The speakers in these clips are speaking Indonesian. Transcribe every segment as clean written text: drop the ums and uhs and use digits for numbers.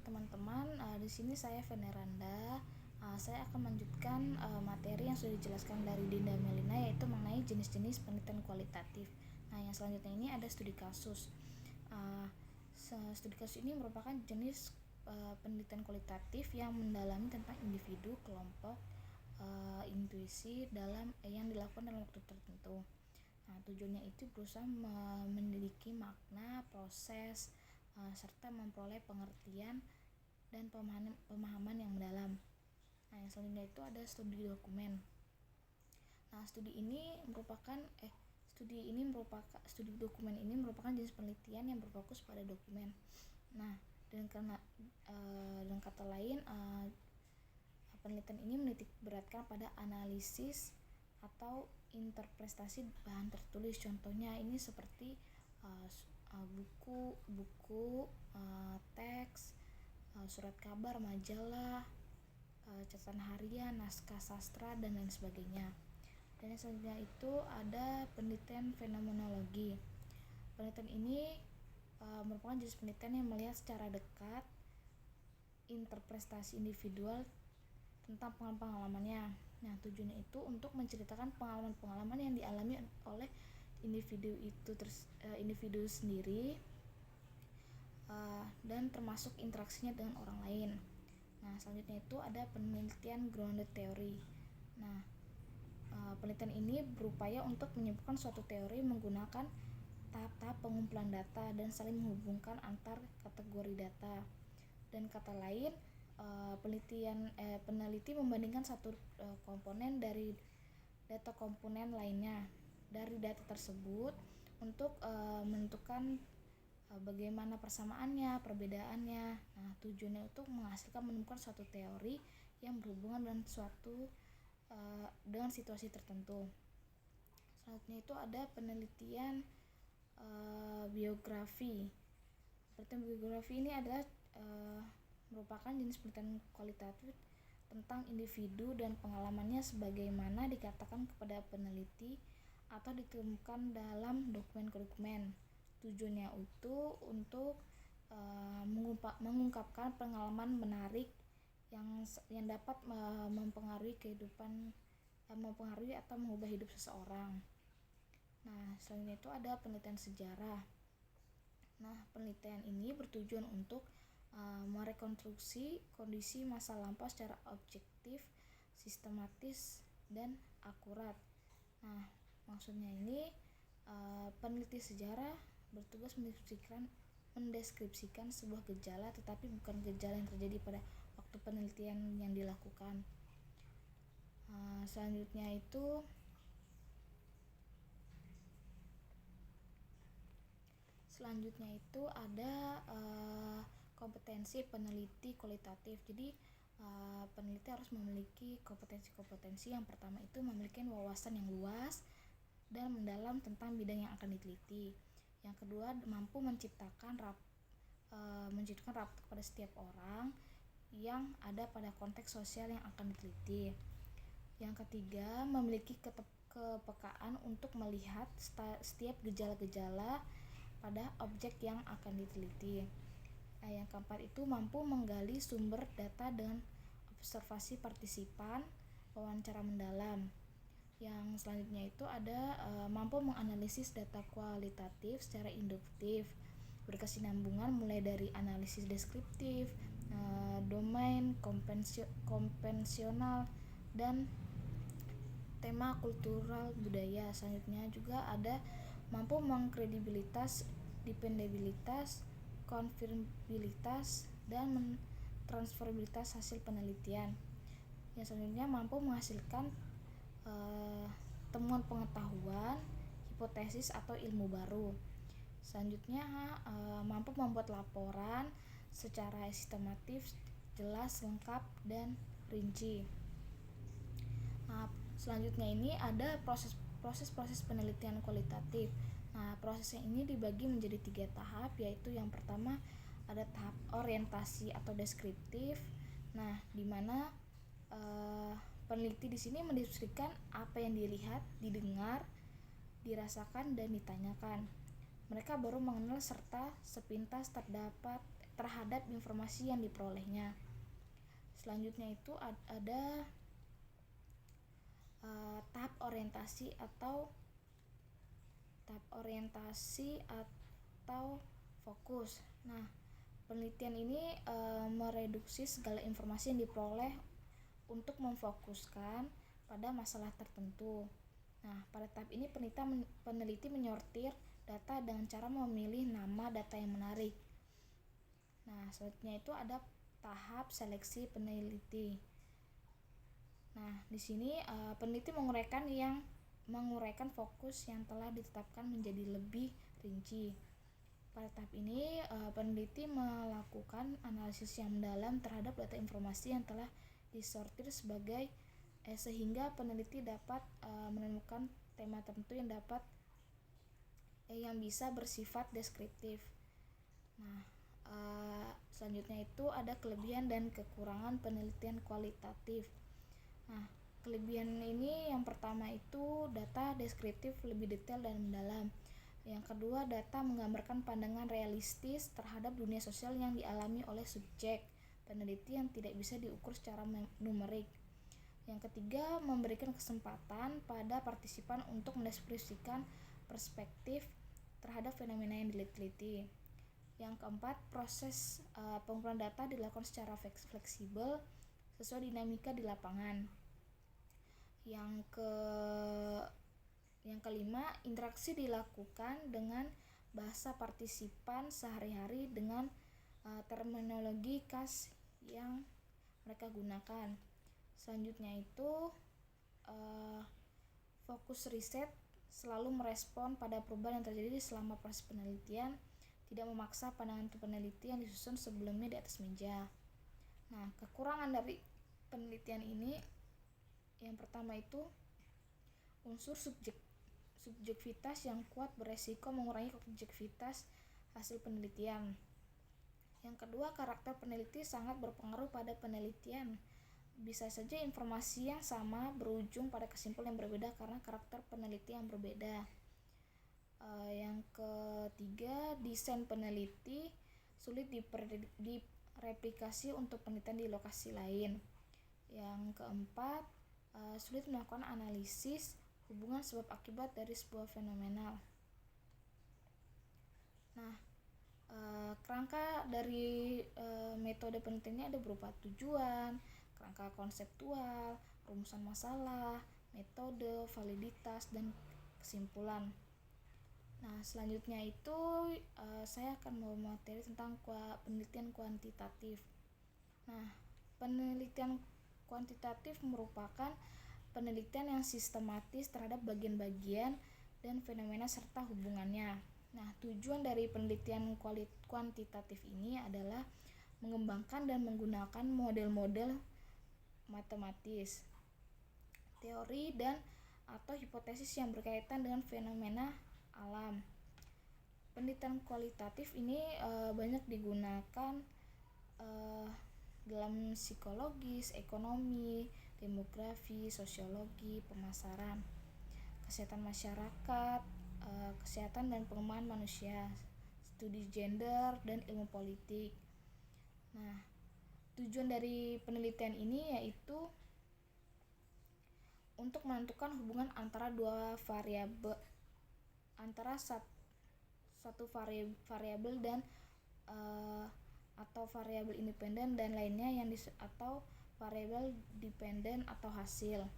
teman-teman, di sini saya Veneranda. Saya akan melanjutkan materi yang sudah dijelaskan dari Dinda Melina, yaitu mengenai jenis-jenis penelitian kualitatif. Nah, yang selanjutnya ini ada studi kasus. Studi kasus ini merupakan jenis penelitian kualitatif yang mendalami tentang individu, kelompok, intuisi yang dilakukan dalam waktu tertentu. Nah, tujuannya itu berusaha memiliki makna, proses, serta memperoleh pengertian dan pemahaman yang mendalam. Nah, yang selanjutnya itu ada studi dokumen. Nah, studi dokumen ini merupakan jenis penelitian yang berfokus pada dokumen. Nah, dengan kata lain, penelitian ini menitik beratkan pada analisis atau interpretasi bahan tertulis. Contohnya ini seperti buku, teks, surat kabar, majalah, catatan harian, naskah sastra, dan lain sebagainya. Dan yang selanjutnya itu ada penelitian fenomenologi. Penelitian ini merupakan jenis penelitian yang melihat secara dekat interpretasi individual tentang pengalamannya. Nah, tujuannya itu untuk menceritakan pengalaman-pengalaman yang dialami oleh individu sendiri, dan termasuk interaksinya dengan orang lain. Nah, selanjutnya itu ada penelitian grounded theory. Nah, penelitian ini berupaya untuk menyimpulkan suatu teori menggunakan tahap-tahap pengumpulan data dan saling menghubungkan antar kategori data. Dan kata lain, peneliti membandingkan satu komponen dari data komponen lainnya dari data tersebut untuk menentukan bagaimana persamaannya, perbedaannya. Nah, tujuannya untuk menemukan suatu teori yang berhubungan dengan situasi tertentu. Selanjutnya itu ada penelitian biografi. Penelitian biografi ini adalah merupakan jenis penelitian kualitatif tentang individu dan pengalamannya sebagaimana dikatakan kepada peneliti atau ditemukan dalam dokumen. Tujuannya itu untuk mengungkapkan pengalaman menarik yang dapat mempengaruhi atau mengubah hidup seseorang. Nah, selanjutnya itu ada penelitian sejarah. Nah, penelitian ini bertujuan untuk merekonstruksi kondisi masa lampau secara objektif, sistematis, dan akurat. Nah, maksudnya ini peneliti sejarah bertugas mendeskripsikan sebuah gejala, tetapi bukan gejala yang terjadi pada waktu penelitian yang dilakukan. Selanjutnya itu ada kompetensi peneliti kualitatif. Jadi peneliti harus memiliki kompetensi. Yang pertama itu memiliki wawasan yang luas dan mendalam tentang bidang yang akan diteliti. Yang kedua, mampu menciptakan rapat kepada setiap orang yang ada pada konteks sosial yang akan diteliti. Yang ketiga, memiliki kepekaan untuk melihat setiap gejala-gejala pada objek yang akan diteliti. Yang keempat itu mampu menggali sumber data dengan observasi partisipan, wawancara mendalam. Yang selanjutnya itu ada mampu menganalisis data kualitatif secara induktif, berkesinambungan mulai dari analisis deskriptif, domain, konvensional, dan tema kultural budaya. Selanjutnya juga ada mampu mengkredibilitas, dependabilitas, konfirmabilitas, dan transferabilitas hasil penelitian. Yang selanjutnya mampu menghasilkan temuan pengetahuan, hipotesis, atau ilmu baru. Selanjutnya mampu membuat laporan secara sistematis, jelas, lengkap, dan rinci. Selanjutnya ini ada proses penelitian kualitatif. Nah, prosesnya ini dibagi menjadi 3 tahap, yaitu yang pertama ada tahap orientasi atau deskriptif. Nah, di mana peneliti di sini mendeskripsikan apa yang dilihat, didengar, dirasakan, dan ditanyakan. Mereka baru mengenal serta sepintas terdapat terhadap informasi yang diperolehnya. Selanjutnya itu ada tahap orientasi atau fokus. Nah, penelitian ini mereduksi segala informasi yang diperoleh untuk memfokuskan pada masalah tertentu. Nah, pada tahap ini peneliti menyortir data dengan cara memilih nama data yang menarik. Nah, selanjutnya itu ada tahap seleksi peneliti. Nah, di sini peneliti menguraikan fokus yang telah ditetapkan menjadi lebih rinci. Pada tahap ini, peneliti melakukan analisis yang mendalam terhadap data informasi yang telah disortir sehingga peneliti dapat menemukan tema tertentu yang bisa bersifat deskriptif. Nah, selanjutnya itu ada kelebihan dan kekurangan penelitian kualitatif. Nah, kelebihan ini yang pertama itu data deskriptif lebih detail dan mendalam. Yang kedua, data menggambarkan pandangan realistis terhadap dunia sosial yang dialami oleh subjek peneliti yang tidak bisa diukur secara numerik. Yang ketiga, memberikan kesempatan pada partisipan untuk mendeskripsikan perspektif terhadap fenomena yang diteliti. Yang keempat, proses pengumpulan data dilakukan secara fleksibel sesuai dinamika di lapangan. Yang kelima, interaksi dilakukan dengan bahasa partisipan sehari-hari dengan terminologi khas yang mereka gunakan. Selanjutnya itu fokus riset selalu merespon pada perubahan yang terjadi selama proses penelitian, tidak memaksa pandangan peneliti yang disusun sebelumnya di atas meja. Nah, kekurangan dari penelitian ini yang pertama itu unsur subjektivitas yang kuat beresiko mengurangi objektivitas hasil penelitian. Yang kedua, karakter peneliti sangat berpengaruh pada penelitian. Bisa saja informasi yang sama berujung pada kesimpulan yang berbeda karena karakter peneliti yang berbeda. Yang ketiga, desain peneliti sulit direplikasi untuk penelitian di lokasi lain. Yang keempat, sulit melakukan analisis hubungan sebab akibat dari sebuah fenomena. Nah, kerangka dari metode penelitiannya ada berupa tujuan, kerangka konseptual, rumusan masalah, metode, validitas, dan kesimpulan. Nah, selanjutnya itu saya akan membawa materi tentang penelitian kuantitatif. Nah, penelitian kuantitatif merupakan penelitian yang sistematis terhadap bagian-bagian dan fenomena serta hubungannya. Nah, tujuan dari penelitian kuantitatif ini adalah mengembangkan dan menggunakan model-model matematis, teori dan atau hipotesis yang berkaitan dengan fenomena alam. Penelitian kualitatif ini banyak digunakan dalam psikologis, ekonomi, demografi, sosiologi, pemasaran, kesehatan masyarakat, kesehatan dan pengembangan manusia, studi gender, dan ilmu politik. Nah, tujuan dari penelitian ini yaitu untuk menentukan hubungan antara dua variabel, antara satu variabel dan atau variabel independen dan lainnya atau variabel dependen atau hasil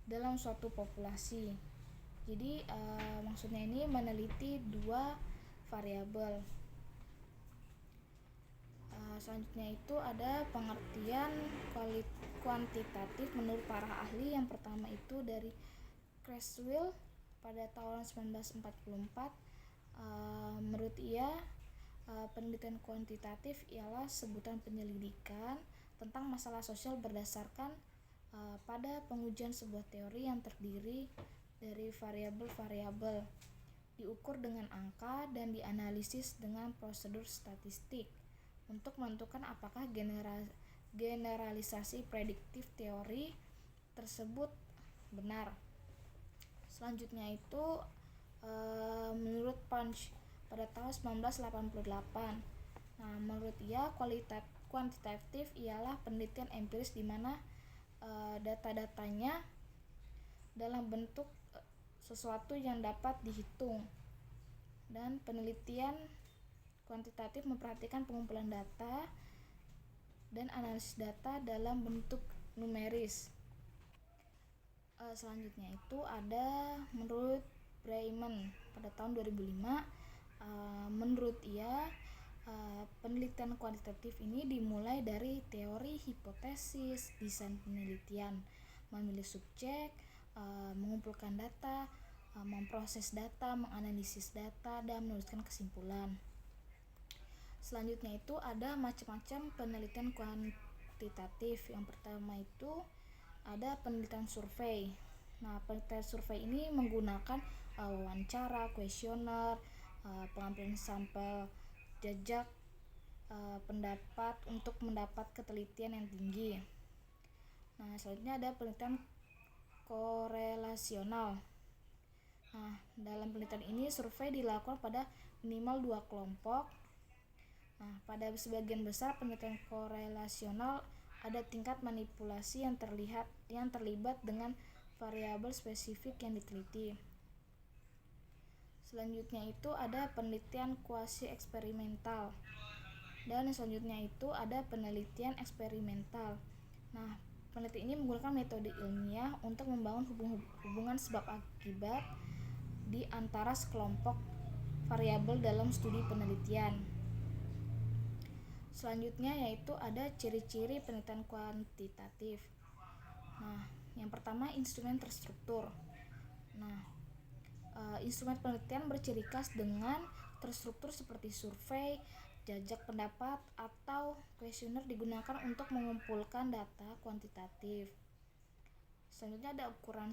dalam suatu populasi. Jadi maksudnya ini meneliti dua variabel. Selanjutnya itu ada pengertian kuantitatif menurut para ahli. Yang pertama itu dari Creswell pada tahun 1944. Menurut ia, penelitian kuantitatif ialah sebutan penyelidikan tentang masalah sosial berdasarkan pada pengujian sebuah teori yang terdiri dari variabel-variabel, diukur dengan angka dan dianalisis dengan prosedur statistik untuk menentukan apakah generalisasi prediktif teori tersebut benar. Selanjutnya itu menurut Punch pada tahun 1988, Nah, menurut ia kuantitatif ialah penelitian empiris di mana data-datanya dalam bentuk sesuatu yang dapat dihitung. Dan penelitian kuantitatif memperhatikan pengumpulan data dan analisis data dalam bentuk numeris. Selanjutnya itu ada menurut Breiman pada tahun 2005, menurut ia penelitian kuantitatif ini dimulai dari teori, hipotesis, desain penelitian, memilih subjek, mengumpulkan data, memproses data, menganalisis data, dan menuliskan kesimpulan. Selanjutnya itu ada macam-macam penelitian kuantitatif. Yang pertama itu ada penelitian survei. Nah, penelitian survei ini menggunakan wawancara, kuesioner, pengambilan sampel jajak pendapat untuk mendapat ketelitian yang tinggi. Nah, selanjutnya ada penelitian korelasional. Nah, dalam penelitian ini survei dilakukan pada minimal 2 kelompok. Nah, pada sebagian besar penelitian korelasional ada tingkat manipulasi yang terlibat dengan variabel spesifik yang diteliti. Selanjutnya itu ada penelitian kuasi eksperimental. Dan selanjutnya itu ada penelitian eksperimental. Nah, penelitian ini menggunakan metode ilmiah untuk membangun hubungan sebab akibat di antara sekelompok variabel dalam studi penelitian. Selanjutnya yaitu ada ciri-ciri penelitian kuantitatif. Nah, yang pertama instrumen terstruktur. Nah, instrumen penelitian berciri khas dengan terstruktur seperti survei, jajak pendapat, atau kuesioner digunakan untuk mengumpulkan data kuantitatif. Selanjutnya ada ukuran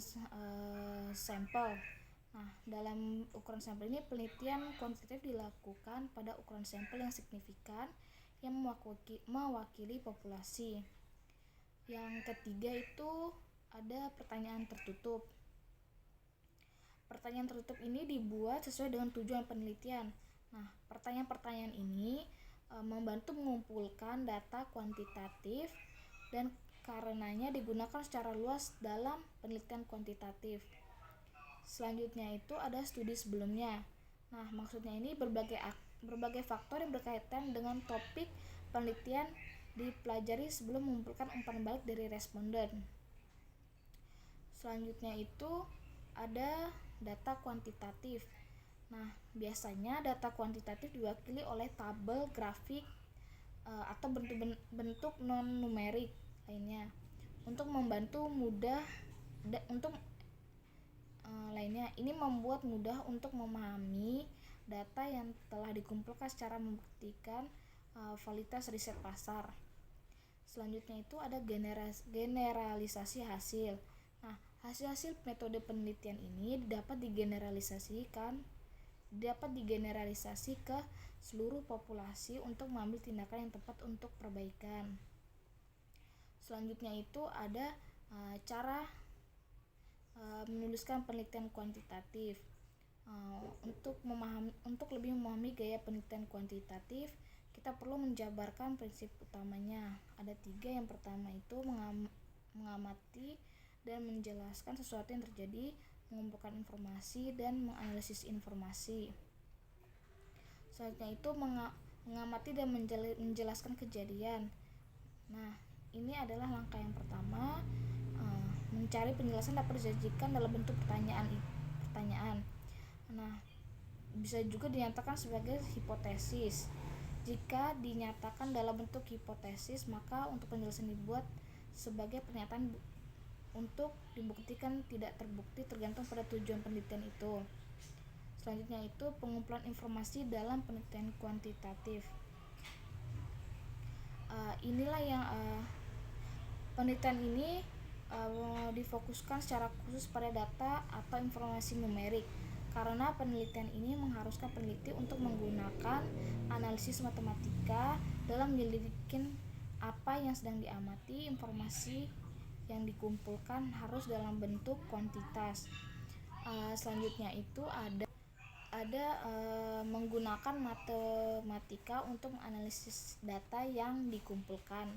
sampel. Nah, dalam ukuran sampel ini penelitian kuantitatif dilakukan pada ukuran sampel yang signifikan yang mewakili populasi. Yang ketiga itu ada pertanyaan tertutup. Pertanyaan tertutup ini dibuat sesuai dengan tujuan penelitian. Nah, pertanyaan-pertanyaan ini membantu mengumpulkan data kuantitatif dan karenanya digunakan secara luas dalam penelitian kuantitatif. Selanjutnya itu ada studi sebelumnya. Nah, maksudnya ini berbagai faktor yang berkaitan dengan topik penelitian dipelajari sebelum mengumpulkan umpan balik dari responden. Selanjutnya itu ada data kuantitatif. Nah, biasanya data kuantitatif diwakili oleh tabel, grafik, atau bentuk non-numerik lainnya untuk membantu ini membuat mudah untuk memahami data yang telah dikumpulkan secara membuktikan validitas riset pasar. Selanjutnya itu ada generalisasi hasil. Nah, hasil-hasil metode penelitian ini dapat digeneralisasi ke seluruh populasi untuk mengambil tindakan yang tepat untuk perbaikan. Selanjutnya itu ada cara menuliskan penelitian kuantitatif. Untuk lebih memahami gaya penelitian kuantitatif, kita perlu menjabarkan prinsip utamanya. Ada 3. Yang pertama itu mengamati dan menjelaskan sesuatu yang terjadi, mengumpulkan informasi, dan menganalisis informasi. Selanjutnya itu mengamati dan menjelaskan kejadian. Nah, ini adalah langkah yang pertama. Mencari penjelasan dapat disajikan dalam bentuk pertanyaan. Nah, bisa juga dinyatakan sebagai hipotesis. Jika dinyatakan dalam bentuk hipotesis, maka untuk penjelasan dibuat sebagai pernyataan untuk dibuktikan tidak terbukti tergantung pada tujuan penelitian itu. Selanjutnya itu pengumpulan informasi dalam penelitian kuantitatif. Penelitian ini difokuskan secara khusus pada data atau informasi numerik karena penelitian ini mengharuskan peneliti untuk menggunakan analisis matematika dalam menyelidiki apa yang sedang diamati. Informasi yang dikumpulkan harus dalam bentuk kuantitas. Selanjutnya itu ada menggunakan matematika untuk menganalisis data yang dikumpulkan.